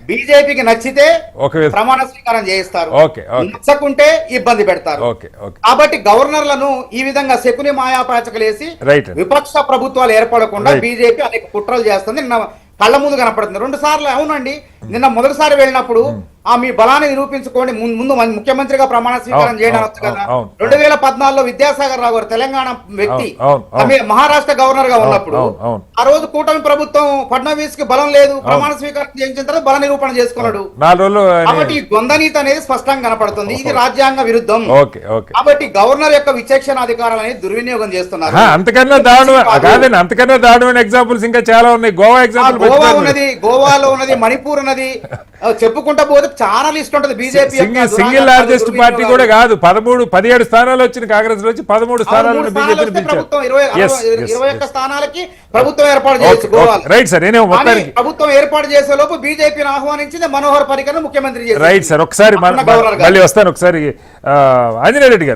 బీజేపీకి నచ్చితే ప్రమాణ స్వీకారం చేయిస్తారు, నచ్చకుంటే ఇబ్బంది పెడతారు. కాబట్టి గవర్నర్లను ఈ విధంగా శకుని మాయాపాచకలేసి విపక్ష ప్రభుత్వాలు ఏర్పడకుండా బీజేపీ అనేక కుట్రలు చేస్తుంది. కళ్ళ ముందు కనపడుతుంది. 2 సార్లు అవునండి, నిన్న మొదటిసారి వెళ్ళినప్పుడు మీ బలాన్ని నిరూపించుకోండి, ముందు ముఖ్యమంత్రిగా ప్రమాణ స్వీకారం చేయడం కదా. 2014లో విద్యాసాగర్ రావు గారు తెలంగాణ వ్యక్తి మహారాష్ట్ర గవర్నర్ గా ఉన్నప్పుడు ఆ రోజు కూటమి ప్రభుత్వం ఫడ్నవీస్ కి బలం లేదు, ప్రమాణ స్వీకారం చేయించిన తర్వాత బల నిరూపణ చేసుకున్నాడు. కాబట్టి ద్వంద్వనీతి అనేది స్పష్టంగా కనపడుతుంది. ఇది రాజ్యాంగ విరుద్ధం. కాబట్టి గవర్నర్ యొక్క విచక్షణ అధికారాలు అనేది దుర్వినియోగం చేస్తున్నారు. అంతకన్నా దారుణమైన ఎగ్జాంపుల్స్ ఇంకా చాలా ఉన్నాయి. గోవా ఉన్నది, గోవాలో ఉన్నది, మణిపూర్ ఉన్నది, చెప్పుకుంటా పోతే చాలా లిస్ట్ ఉంటుంది. బీజేపీ సింగిల్ లార్జెస్ట్ పార్టీ కూడా కాదు. 17 స్థానాలు వచ్చిన కాంగ్రెస్ లో 13 స్థానాలను ప్రభుత్వం 21 స్థానాలకి ప్రభుత్వం ఏర్పాటు చేయొచ్చు గోవాలో. రైట్ సార్, ప్రభుత్వం ఏర్పాటు చేసే లోపు బీజేపీని ఆహ్వానించింది మనోహర్ పరికర్ ముఖ్యమంత్రి. రైట్ సార్, ఒకసారి మళ్ళీ వస్తాను. ఒకసారి ఆంజనేయ రెడ్డి గారు,